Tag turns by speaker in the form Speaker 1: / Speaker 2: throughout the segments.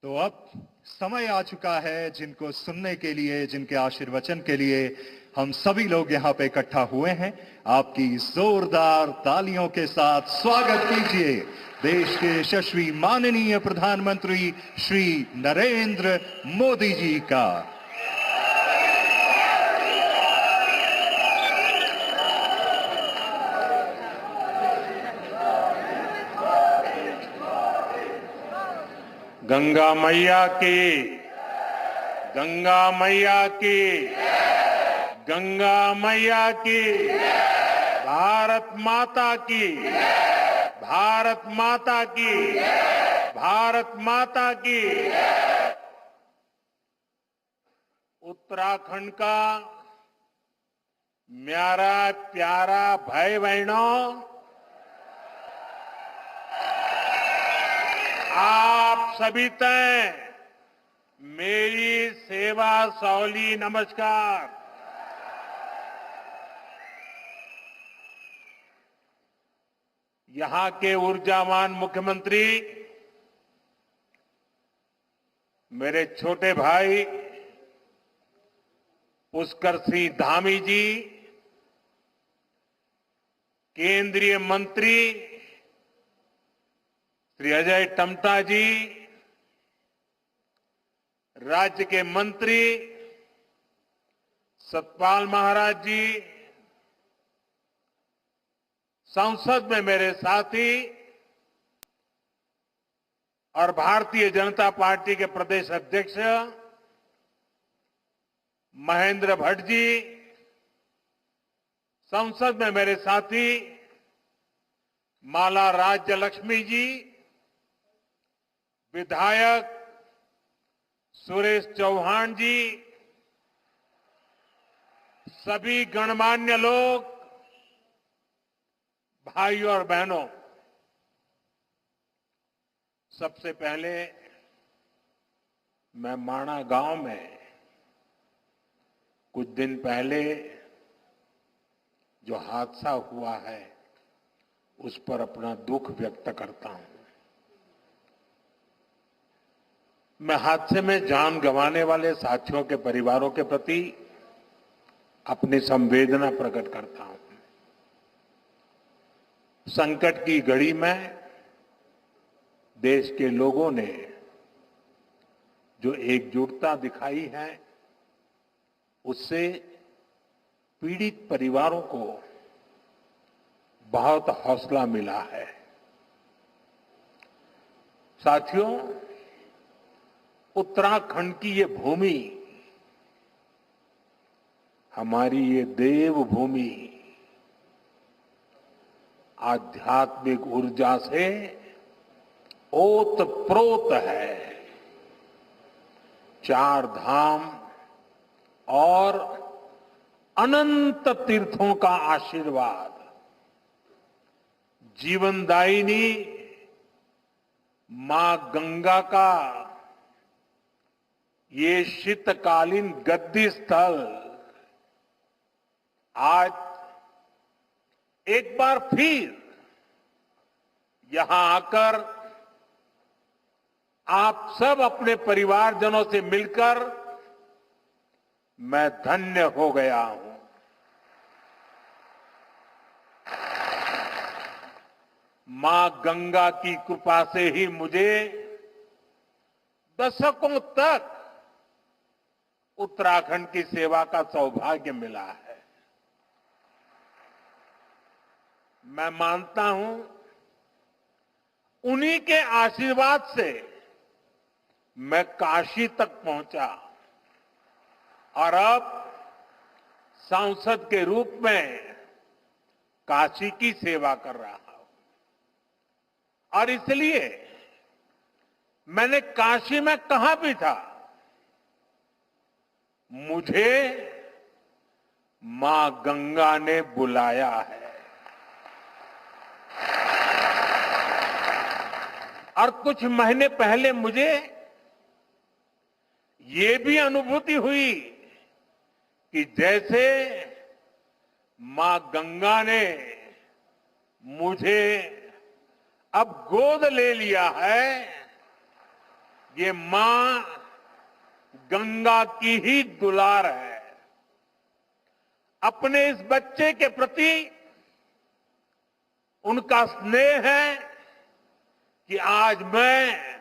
Speaker 1: तो अब समय आ चुका है जिनको सुनने के लिए, जिनके आशीर्वचन के लिए हम सभी लोग यहाँ पे इकट्ठा हुए हैं। आपकी जोरदार तालियों के साथ स्वागत कीजिए देश के यशस्वी माननीय प्रधानमंत्री श्री नरेंद्र मोदी जी का।
Speaker 2: गंगा मैया की, गंगा मैया की, गंगा मैया की, भारत माता की, भारत माता की, भारत माता की। उत्तराखंड का म्यारा प्यारा भाई बहनों, आप सभी तय मेरी सेवा सौली नमस्कार। यहां के ऊर्जावान मुख्यमंत्री मेरे छोटे भाई पुष्कर सिंह धामी जी, केंद्रीय मंत्री श्री अजय टम्टा जी, राज्य के मंत्री सतपाल महाराज जी, संसद में मेरे साथी और भारतीय जनता पार्टी के प्रदेश अध्यक्ष महेंद्र भट्ट जी, संसद में मेरे साथी माला राज्य लक्ष्मी जी, विधायक सुरेश चौहान जी, सभी गणमान्य लोग, भाइयों और बहनों, सबसे पहले मैं माणा गांव में कुछ दिन पहले जो हादसा हुआ है उस पर अपना दुख व्यक्त करता हूं। मैं हादसे में जान गंवाने वाले साथियों के परिवारों के प्रति अपनी संवेदना प्रकट करता हूं। संकट की घड़ी में देश के लोगों ने जो एकजुटता दिखाई है उससे पीड़ित परिवारों को बहुत हौसला मिला है। साथियों, उत्तराखंड की ये भूमि, हमारी ये देवभूमि आध्यात्मिक ऊर्जा से ओतप्रोत है। चार धाम और अनंत तीर्थों का आशीर्वाद, जीवनदायिनी मां गंगा का ये शीतकालीन गद्दी स्थल आज एक बार फिर यहां आकर आप सब अपने परिवारजनों से मिलकर मैं धन्य हो गया हूं। मां गंगा की कृपा से ही मुझे दशकों तक उत्तराखंड की सेवा का सौभाग्य मिला है। मैं मानता हूं उन्हीं के आशीर्वाद से मैं काशी तक पहुंचा और अब सांसद के रूप में काशी की सेवा कर रहा हूं। और इसलिए मैंने काशी में कहा भी था, मुझे मां गंगा ने बुलाया है। और कुछ महीने पहले मुझे ये भी अनुभूति हुई कि जैसे मां गंगा ने मुझे अब गोद ले लिया है, ये मां गंगा की ही दुलार है। अपने इस बच्चे के प्रति उनका स्नेह है कि आज मैं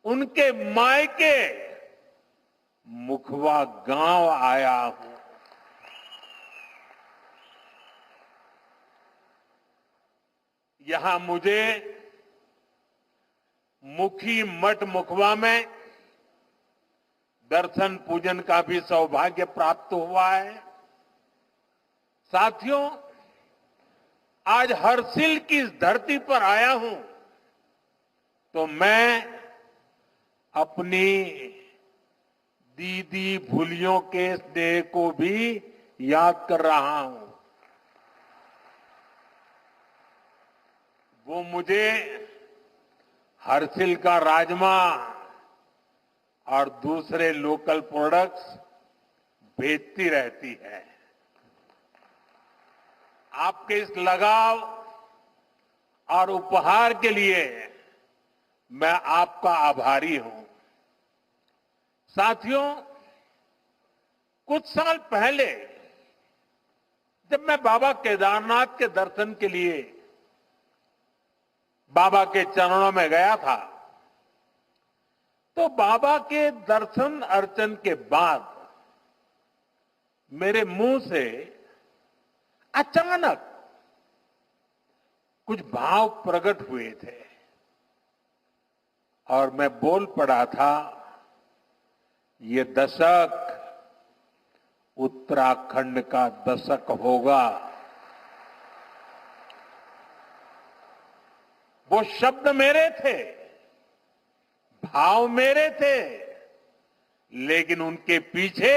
Speaker 2: उनके मायके मुखवा गांव आया हूं। यहां मुझे मुखी मठ मुखवा में दर्शन पूजन का भी सौभाग्य प्राप्त हुआ है। साथियों, आज हर्षिल की इस धरती पर आया हूं तो मैं अपनी दीदी भूलियों के स्नेह को भी याद कर रहा हूं। वो मुझे हर्षिल का राजमा और दूसरे लोकल प्रोडक्ट्स भेजती रहती है। आपके इस लगाव और उपहार के लिए मैं आपका आभारी हूं। साथियों, कुछ साल पहले जब मैं बाबा केदारनाथ के दर्शन के लिए बाबा के चरणों में गया था तो बाबा के दर्शन अर्चन के बाद मेरे मुंह से अचानक कुछ भाव प्रकट हुए थे और मैं बोल पड़ा था, ये दशक उत्तराखंड का दशक होगा। वो शब्द मेरे थे, भाव मेरे थे, लेकिन उनके पीछे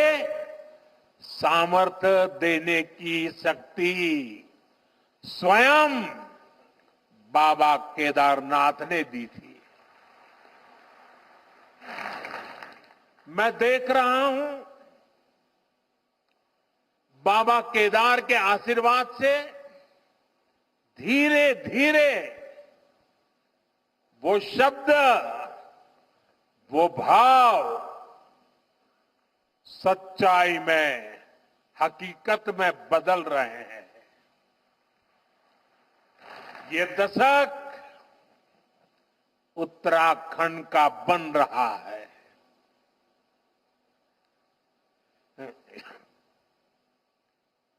Speaker 2: सामर्थ्य देने की शक्ति स्वयं बाबा केदारनाथ ने दी थी। मैं देख रहा हूं बाबा केदार के आशीर्वाद से धीरे धीरे वो शब्द, वो भाव सच्चाई में, हकीकत में बदल रहे हैं। ये दशक उत्तराखंड का बन रहा है।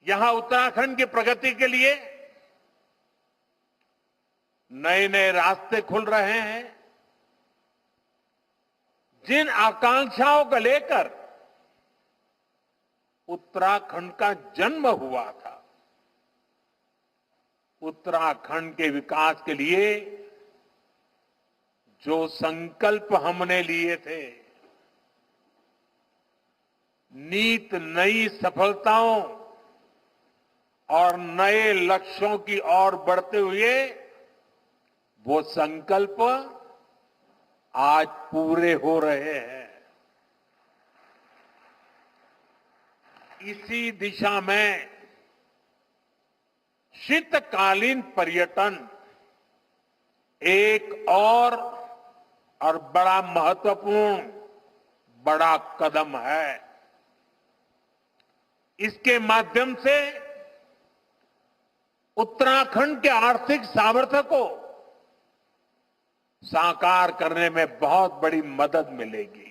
Speaker 2: यहां उत्तराखंड की प्रगति के लिए नए नए रास्ते खुल रहे हैं। जिन आकांक्षाओं को लेकर उत्तराखंड का जन्म हुआ था, उत्तराखंड के विकास के लिए जो संकल्प हमने लिए थे, नीत नई सफलताओं और नए लक्ष्यों की ओर बढ़ते हुए वो संकल्प आज पूरे हो रहे हैं। इसी दिशा में शीतकालीन पर्यटन एक और बड़ा महत्वपूर्ण बड़ा कदम है। इसके माध्यम से उत्तराखंड के आर्थिक सामर्थ्य को साकार करने में बहुत बड़ी मदद मिलेगी।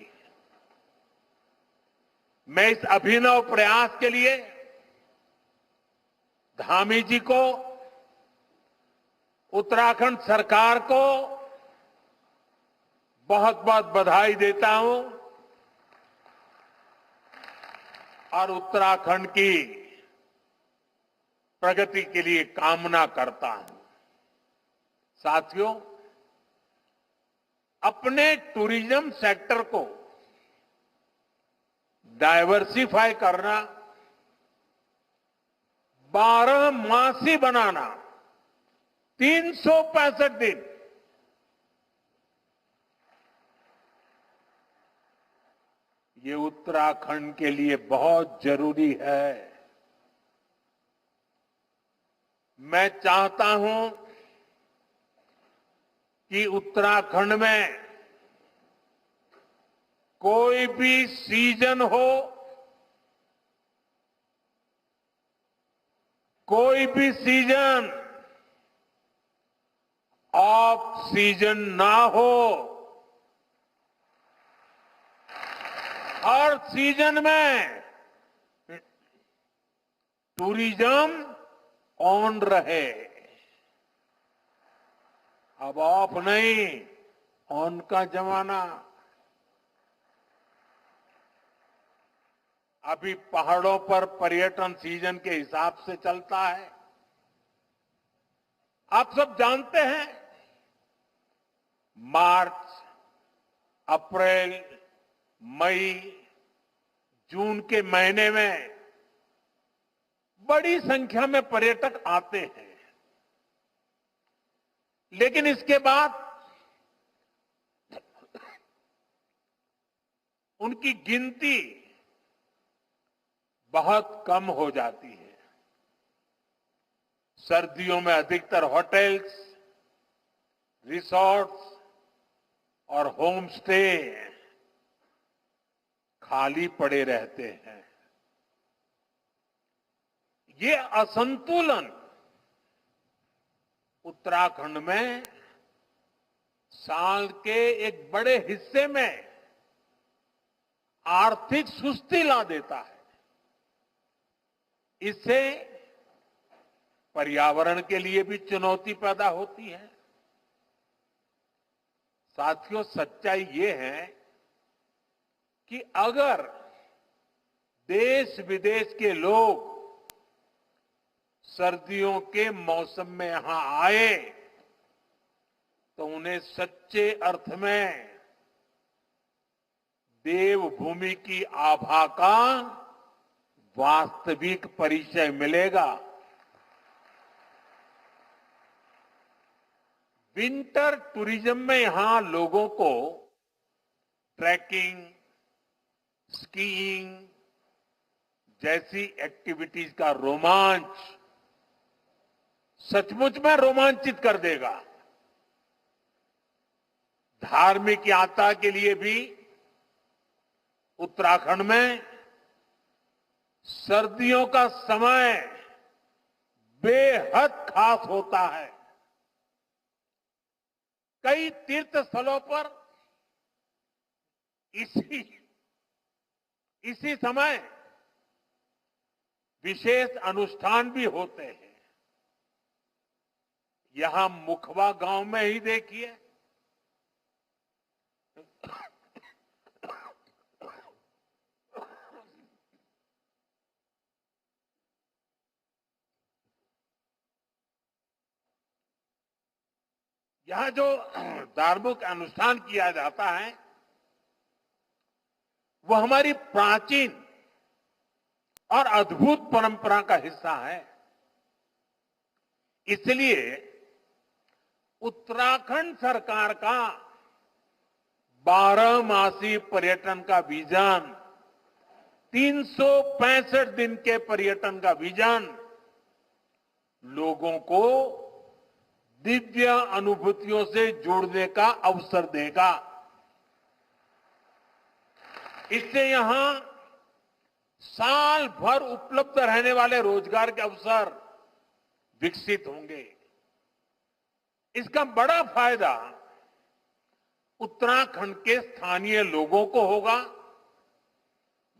Speaker 2: मैं इस अभिनव प्रयास के लिए धामी जी को, उत्तराखंड सरकार को बहुत बहुत बधाई देता हूं और उत्तराखंड की प्रगति के लिए कामना करता हूं। साथियों, अपने टूरिज्म सेक्टर को डाइवर्सिफाई करना, 12 मासी बनाना, 365 दिन, ये उत्तराखंड के लिए बहुत जरूरी है। मैं चाहता हूं कि उत्तराखंड में कोई भी सीजन हो, कोई भी सीजन ऑफ सीजन ना हो, हर सीजन में टूरिज्म ऑन रहे। अब ऑफ नहीं, ऑन का जमाना। अभी पहाड़ों पर पर्यटन सीजन के हिसाब से चलता है। आप सब जानते हैं, मार्च, अप्रैल, मई, जून के महीने में बड़ी संख्या में पर्यटक आते हैं। लेकिन इसके बाद उनकी गिनती बहुत कम हो जाती है। सर्दियों में अधिकतर होटल्स, रिसोर्ट्स और होम स्टे खाली पड़े रहते हैं। ये असंतुलन उत्तराखंड में साल के एक बड़े हिस्से में आर्थिक सुस्ती ला देता है। इससे पर्यावरण के लिए भी चुनौती पैदा होती है। साथियों, सच्चाई ये है कि अगर देश विदेश के लोग सर्दियों के मौसम में यहां आए तो उन्हें सच्चे अर्थ में देवभूमि की आभा का वास्तविक परिचय मिलेगा। विंटर टूरिज्म में यहां लोगों को ट्रैकिंग, स्कीइंग जैसी एक्टिविटीज का रोमांच सचमुच में रोमांचित कर देगा। धार्मिक यात्रा के लिए भी उत्तराखंड में सर्दियों का समय बेहद खास होता है। कई तीर्थ स्थलों पर इसी समय विशेष अनुष्ठान भी होते हैं। यहां मुखवा गांव में ही देखिए, यहां जो धार्मिक अनुष्ठान किया जाता है वो हमारी प्राचीन और अद्भुत परंपरा का हिस्सा है। इसलिए उत्तराखंड सरकार का 12 मासी पर्यटन का विजन, 365 दिन के पर्यटन का विजन लोगों को दिव्य अनुभूतियों से जोड़ने का अवसर देगा। इससे यहां साल भर उपलब्ध रहने वाले रोजगार के अवसर विकसित होंगे। इसका बड़ा फायदा उत्तराखंड के स्थानीय लोगों को होगा,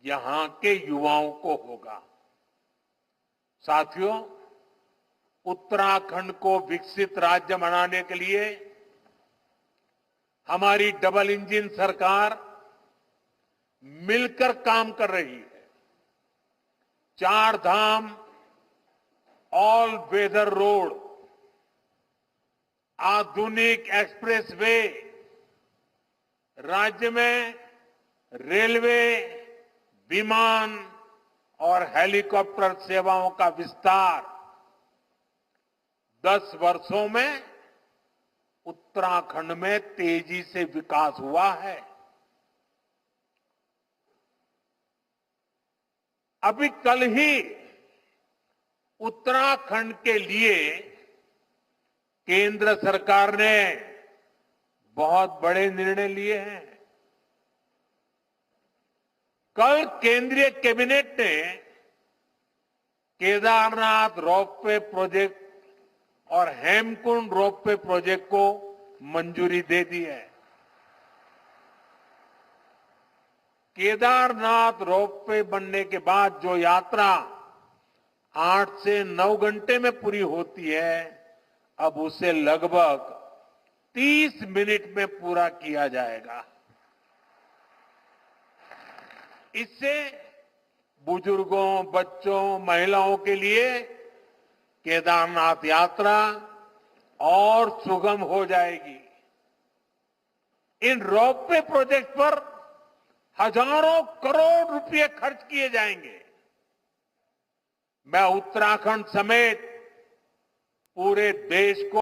Speaker 2: यहां के युवाओं को होगा। साथियों, उत्तराखंड को विकसित राज्य बनाने के लिए हमारी डबल इंजन सरकार मिलकर काम कर रही है। 4 धाम ऑल वेदर रोड, आधुनिक एक्सप्रेसवे, राज्य में रेलवे, विमान और हेलीकॉप्टर सेवाओं का विस्तार 10 वर्षों में उत्तराखंड में तेजी से विकास हुआ है। अभी कल ही उत्तराखंड के लिए केंद्र सरकार ने बहुत बड़े निर्णय लिए हैं। कल केंद्रीय कैबिनेट ने केदारनाथ रोपवे प्रोजेक्ट और हेमकुंड रोपवे प्रोजेक्ट को मंजूरी दे दी है। केदारनाथ रोपवे बनने के बाद जो यात्रा 8 से 9 घंटे में पूरी होती है, अब उसे लगभग 30 मिनट में पूरा किया जाएगा। इससे बुजुर्गों, बच्चों, महिलाओं के लिए केदारनाथ यात्रा और सुगम हो जाएगी। इन रोपवे प्रोजेक्ट पर हजारों करोड़ रुपए खर्च किए जाएंगे। मैं उत्तराखंड समेत पूरे देश को